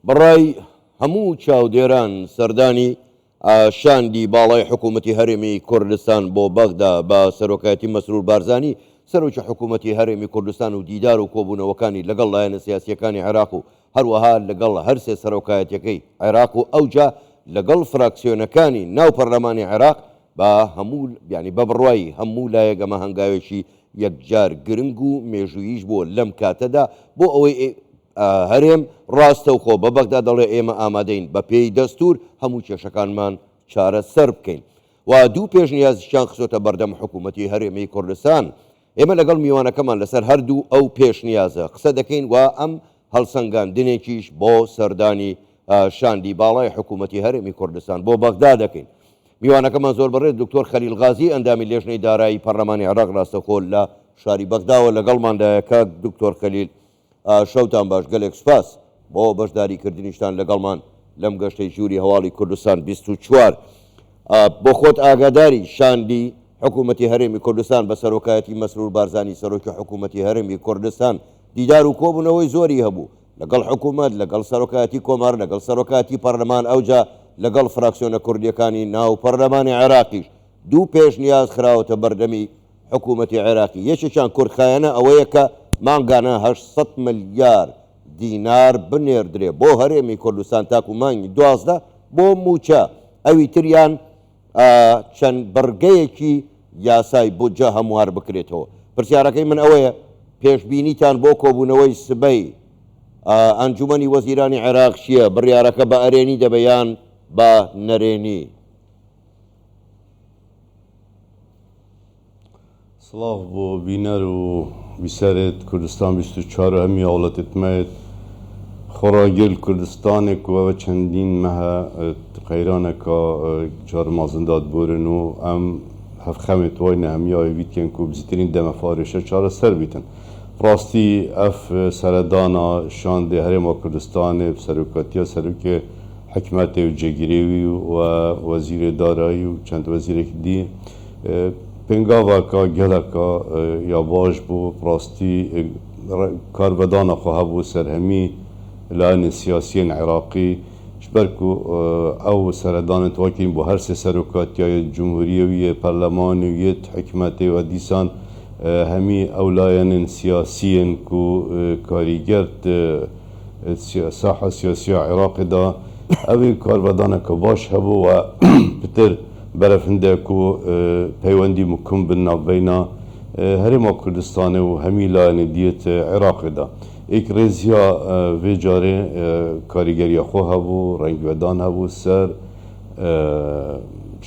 بەڕای هەموو چاودێران سەردانی شاندی باڵای حکوومەتی هەرێمی کوردستان بۆ بەغدا بە سەرۆکایەتی مەسرور بارزانی سەرۆکی حکوومەتی هەرێمی کوردستان و دیدار و کۆبوونەوەکانی لەگەڵ لایەنە سیاسیەکانی عێراق و هەروەها لەگەڵ هەرسێ سەرۆکایەتەکەی عێراق و ئەوجا لەگەڵ فراکسیۆنەکانی ناو پەرلەمانی عێراق بە هەموو ینی بە بڕوایی هەموو لایەک ئەمە هەنگاوێکی یەکجار گرنگ و مێژوویش بۆ لەم کاتەدا بۆ ئەوەی هەرێم ڕاستە و خۆ بە بەغدا دەڵێ ئێمە ئامادەین بە پێی دەستور هەموو کێشەکانمان چارە سەر بکەین و دوو پێشنیازیشان خسۆتە بەردەم حکوومەتی هەرێمی کوردستان. ئێمە لەگەڵ میوانەکەمان لەسەر هەردوو ئەو پێشنیازە قسە دەکەین و ئەم هەڵسەنگاندنێکیش بۆ سەردانی شاندی باڵای حکوومەتی هەرێمی کوردستان بۆ بەغدا دەکەین. میوانەکەمان زۆر بەڕێز دکتۆر خەلیل غازی ئەندامی لێژنەی دارایی پەرلەمانی عێراق ڕاستەخۆ لە شاری بەغداوە لەگەڵماندایە کاک دکتۆر خەلیل شەوتان باش گەلێک سوپاس بۆ بەشداریکردنیشتان لەگەڵمان لەم گەشتەی ژووری هەواڵی کوردستان 24 بۆ خۆت ئاگاداری شاندی حکوومەتی هەرێمی کوردستان بە سەرۆکایەتی مەسرور بارزانی سەرۆکی حکوومەتی هەرێمی کوردستان دیدار و کۆبوونەوەی زۆری هەبوو لەگەڵ حکوومەت لەگەڵ سەرۆکایەتی کۆمار لەگەڵ سەرۆکایەتی پەرلەمان ئەوجا لەگەڵ فراکسیۆنە کوردیەکانی ناو پەرلەمانی عێراقیش دوو پێشنیاز خراوەتە بەردەمی حکوومەتی عێراقی. یەکێکیان کورتخایەنە ئەوەیە کە مانگانە 800 ملیار دینار بنێردرێ بۆ هەرێمی کوردستان تاکو مانگی 12 بۆ موچە ئەوی تریان چەند بەرگەیەکی یاسای بودجە هەموار بکرێتەوە. پرسیارەکەی من ئەوەیە پێشبینیتان بۆ کۆبوونەوەی سبەی ئەنجومەنی وەزیرانی عێراق چییە؟ بڕیارەکە بە ئەرێنی دەبەیان بە نەرێنی؟ سڵاو بۆ بینەر و بیسەرێت کوردستان 24 هەمی هەوڵەتتمێت خۆراگەل کوردستانێک و ئەوە چەندین مەهە قەیرانێکە جارمازندات بورن و ئەم هەفخەمێت وایە هەمیاوی بیتکەن و بزیترین دەمە فارێشە چارە سەر بیتن. ڕاستی ئەف سەردانا شاندێ هەرێما کوردستانێ سەرۆکاتیە سەرۆکێ حکومەتێ و جێگیرێوی و وەزیرێ دارایی و چەند وەزیرێکی دی پێنگاوەکە گەلەکە یا باش بوو ڕاستی کاربەدانە خۆ هەبوو سەرهەمی لایەنە سیاسیین عێراقی شبەرک و ئەو سەردانت واکەین بۆ هەر سێ سەرۆکاتیایە جمهوریەویە پەرلەمانویەت حکومەتێ و دیسان هەمی ئەو لایەنن سیاسیین و کاریگەرت ساحە سیاسیە عێراقیدا ئەوی کاربەدانەکە باش هەبوو و پتر بەرەفندێک و پەیوەندی مکم بن ناوبەینا هەرێما کوردستانê و hemî layên diyet Iraqê da êk rêziya vê carê karîgeriya xwe hebû rengvedan hebû ser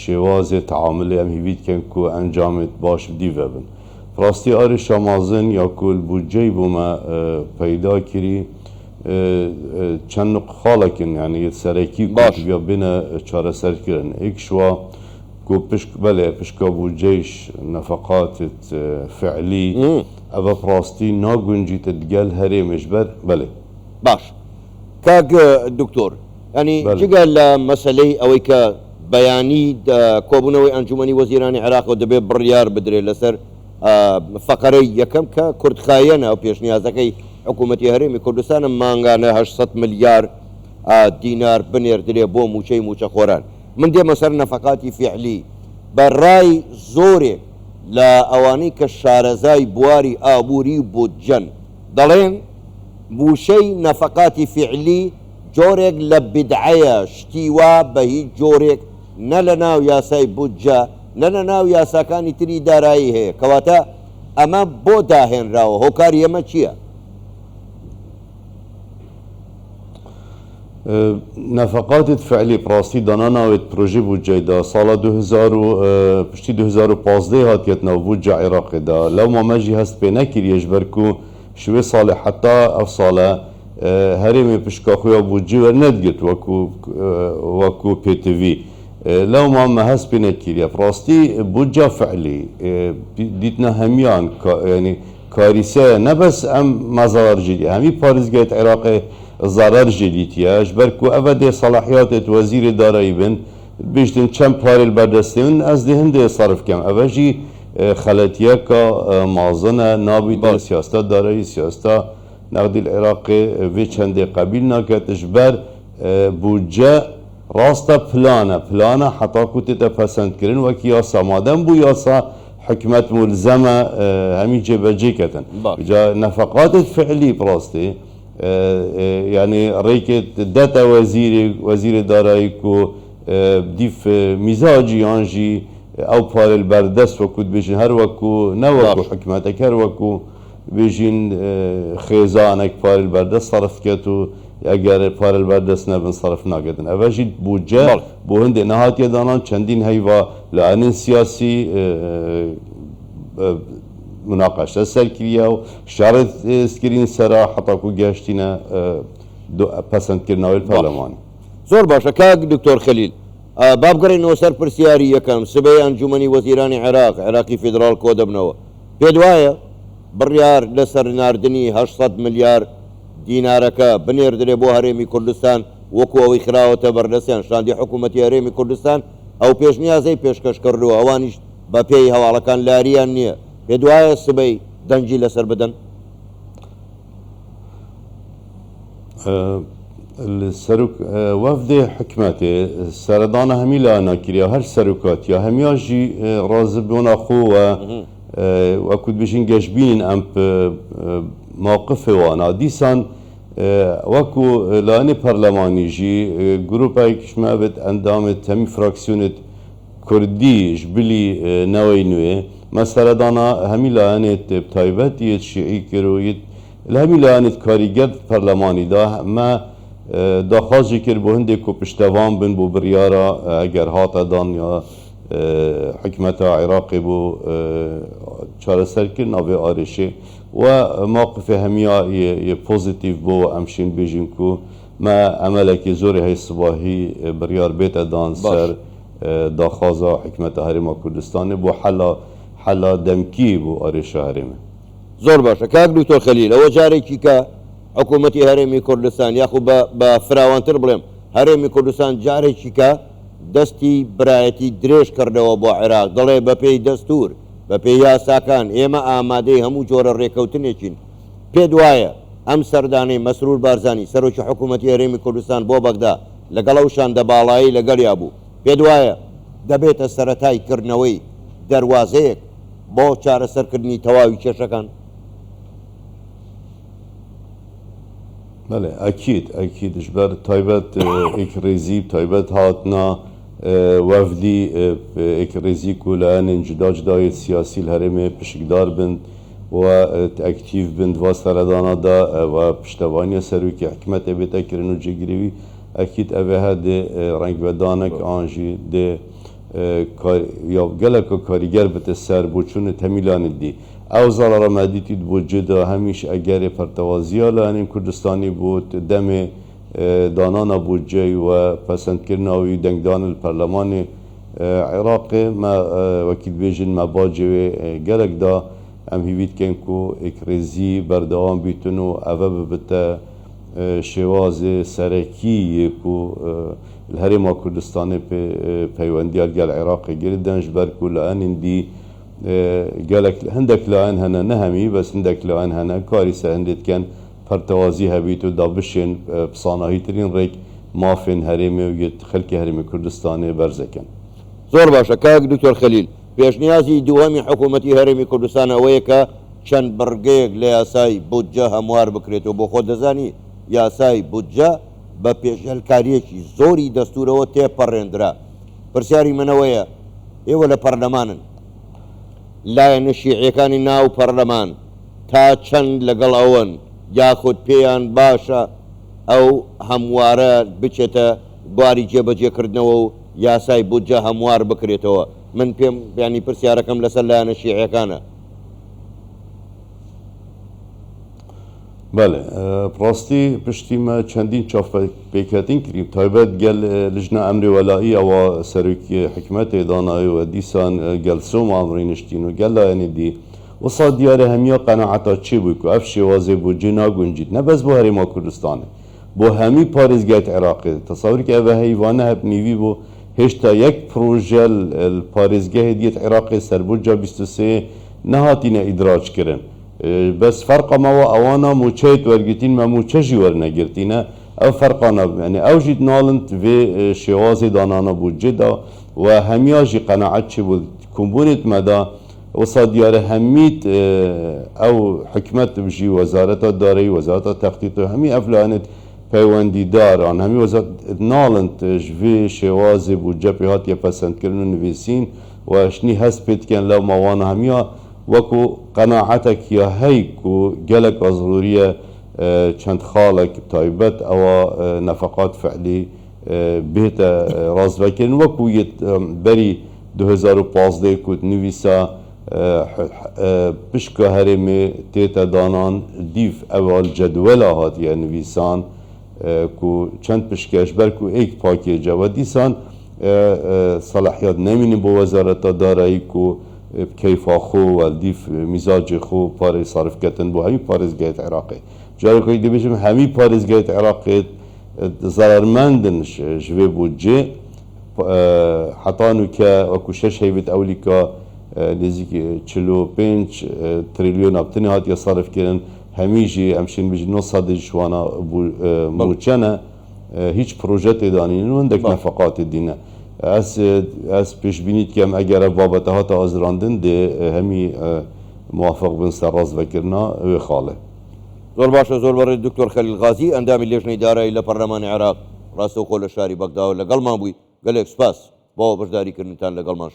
şêwazê teamilê em hîvî dikin ku encamê baş dî vebin. Rastî arêşa mezin ya ku budceyê bû me peyda kirî çend xalekin yani serekî ya bêne çareserkirin êk şiwa بله پشکا بودجهش نفقات فعلی اوه پراستی ناگونجیت دگل هریمش بله باش کاک دکتۆر ینی جگە لە مەسلەی ئەوەی کە بەیانی کۆبوونەوەی ئەنجومەنی وەزیرانی عێراق و دەبێت بڕیار بدرێت لەسەر فەقەرەی یەکەم کە کورتخایەنە و پێشنیازەکەی حکوومەتی هەرێمی کوردستانە مانگانە 800 ملیار دینار بنێردرێ بۆ موچەی موچە خۆران. من دێمە سەر نەفەقاتی فیعلی بەڕای زۆرێک لە ئەوانەی کە شارەزای بواری ئابووری بودجەن دەڵێن موشەی نەفەقاتی فیعلی جۆرێک لە بدعەیە شتیوا بە هیچ جۆرێک نە لە ناو یاسای بودجە نە لە ناو یاساکانی تری دارایی هەیە کەواتە ئەمە بۆ داهێنراوە هۆکاری ئەمە چییە؟ نفقات فعلی پراستی دانا ناوید پروژه بودجه دا سال 2000 پشتی 2015 هاتیت ناو بودجه عراق دا لو ما مجی هست پی نکریش برکو شوی سال حتی اف ساله هرمی پشکا خویا بودجه ور ندگت وکو پی تیوی لو ما هست پی نکریه پراستی بودجه فعلی دیتنا همیان یعنی کاریسه نه بس ام مزار جدی همی پارزگیت عراق ضرر جدیدیه برکو اوه صلاحیات وزیر دارایی بن بیشتن چند پارل بردستین از دهنده صرف کم اوه جی خلطیه که مازنه نابید سیاستا دارایی سیاستا نقدی العراقی وی چنده قبیل نکتش بر بودجه راستا پلانه حتی کتی تپسند کرن وکی یاسا مادم بو یاسا حکمت ملزمه همین جبجه کتن جا نفقات فعلی براسته يعني ريكت داتا وزير دارایی کو دیف مزاجي انجي او پار البردست وكود بيجين هر وكو نوكو حكمتك هر وكو بيجين خيزانك پار البردست صرف كتو اگر پار البردست نبن صرف ناقدن اوجي بودجه بو هند نهاتي دانان چندين هيوا لعنين سياسي مناقشه سرکریه و شرط سکرین سرا حتی کو گشتینه پسند کرناوی پارلمانی زور باشا کاک دکتور خلیل بابگرینەوە سەر پرسیاری یەکەم سبەی ئەنجومەنی وەزیرانی عێراقی فیدراڵ کۆ دەبنەوە پێت وایە بڕیار لەسەر ناردنی 800 ملیار دینارەکە بنێردرێ بۆ هەرێمی کوردستان وەکو ئەوەی خراوەتە بەردەستیان شاندی حکوومەتی هەرێمی کوردستان ئەو پێشنیازەی پێشکەش کردووە ئەوانیش بە پێی هەواڵەکان لاریان نییە پێت وایە سبەی دەنجی لەسەر بدەن السروك وفد حكمتي سردانا همي لا ناكريا هر سروكات يا هميا جي رازبون اخو وكود بيجين جاشبين ام موقف وانا ديسان وكو لاني برلماني جي جروبا يكشما بت اندام تمي فراكسيونت كردي جبلي نوينوي ما سردانا همي لاني بتايبت يتشيعي كرويت الهمي لاني كاريجر برلماني دا ما داخوازی کرد بو هنده کو پشتوان بن بو بریارا اگر هاتا دان یا حکمت عراقی بو چارەسەر کرد ناوی آرشه و موقف همیا یه پوزیتیو بو امشین بیجین کو ما عملکی زوری های صباحی بریار بیت دان سر داخوازا حکمت هرما کردستان بو حلا دمکی بو آرشه هرمه زۆر باشە کاک دکتۆر خەلیل ئەوە جارێکی کە حکوومەتی هەرێمی کوردستان یاخو بە فراوانتر بڵێم هەرێمی کوردستان جارێکی کە دەستی برایەتی درێژ کردەوە بۆ عێراق دەڵێ بە پێی دەستور بە پێی یاساکان ئێمە ئامادەی هەموو جۆرە ڕێکەوتنێکین پێت وایە ئەم سەردانەی مەسرور بارزانی سەرۆکی حکوومەتی هەرێمی کوردستان بۆ بەغدا لەگەڵ ئەو شاندەباڵایی لەگەڵیا بوو پێت وایە دەبێتە سەرەتای کردنەوەی دەواازەیەک بۆ چارەسەرکردنی تەواوی کێشەکان بله اكيد اجبر تايبت اكريزي تايبت هاتنا وفدي اكريزي كولان جدا سياسي الهرم بشكدار بند و اكتيف بند وسردانا دا و پشتواني سروكي حكمت بيتا كرنو جيگريوي اكيد اوه هده رنگ بدانك انجي ده یا گلک کارگر بته سر بوچون تمیلان دی او زال مدیتی بودجه دا همیش اگر پرتوازی لانیم کردستانی بود دم دانان بودجه و پسند کرناوی دنگدان الپرلمان عراق ما وکیل بیجن ما باجه گلک دا ام هیوید کن کو اکریزی بردوام بیتونو اوه ببته شواز سرکی کو الهرم كردستان پیوندی گل عراق گردنش بر کل آن دی گلک هندک لان هنا نهمی بس هندک لان هنا کاری سهندت کن پرتوازی هبیت و دابشین بصانهی ترین ریک مافین هرم و خلک هرم کردستان برزکن زۆر باشە کاک دکتۆر خەلیل پێشنیازی دووەمی حکوومەتی هەرێمی کوردستان ئەوەیە کە چەند بڕگەیەک لە یاسای بودجە هەموار بکرێتەوە بۆ خۆ دەزانی یاسای بودجە بە پێشێلکاریەکی زۆری دەستورەوە تێپەڕێنرا پرسیاری منەوەیە ئێوە لە پەرلەمانن لایەنە شیعیەکانی ناو پەرلەمان تا چەند لەگەڵ ئەوەن یاخود پێیان باشە ئەو هەموارە بچێتە بواری جێبەجێکردنەوە و یاسای بودجە هەموار بکرێتەوە من پێم ینی پرسیارەکەم لەسەر لایەنە شیعیەکانە بله براستی پشتی ما چندین چاف پیکاتین کریم تایبت گل لجنه امر ولایی و سروکی حکمت دانایی و دیسان گل سوم امرینشتین و گل یعنی دی و صاد دیاره همیا قناعتا چی بود که اف شوازه بود جنا گنجید نه بس بو هرما کردستانه بو همی پارزگایت عراقی تصور که اوه هیوانه هب نیوی بو هشتا یک پروژه پارزگاه دیت عراقی سربوجا 23 نهاتین ادراج کرن بس فرق ما وانا موچيت ورگتين ما موچجي ورنگرتينه او فرقانا يعني او جيت نالنت في شوازي دانانا بود جدا وهمياجي قناعت چه بود كمبونت مدا وصاد ديار هميت او حكمت بجي وزارة الداري وزارة التخطيط همي افلانت پیوندی داران همی وزارت نالنت جوی شوازی بود جبی هات یا پسند کردن نویسین و اشنی هست پید کن لو موان همیا وکو قناعتك يا هيكو جلك ضرورية چند خالك تايبت او نفقات فعلي بهتا راز بكرن وكو بري 2015 كنت نويسا بشكا هرمي تيتا دانان ديف اول جدولا هات يا نويسان كو چند بشكاش بركو ايك باكيجا و ديسان صلاحيات نمين بو وزارة دارایی كو بكيف خو والديف مزاج خو باري صرف كتن بو همي باريز جايت عراقي جاري كوي دي بيجم همي باريز جايت عراقي ضررمندن جوي بو جي حطانو كا وكو شش هيبت اولي كا نزيك 45 تريليون ابتني هات يصرف كرن هميجي امشين بيجي نص صد جوانا موچنا هيچ بروجيت دانين وندك نفقات الدينه از پیش بینید که اگر بابت ها تا ازراندن ده همی موافق بن سراز وکرنا و خاله زور باشا زور برد دكتور خليل غازي اندام اللجنه الاداره الى برلمان العراق راسو قول الشاري بغداد لقل ما بوي قال لك سباس بو برداري كرنتان لقل ما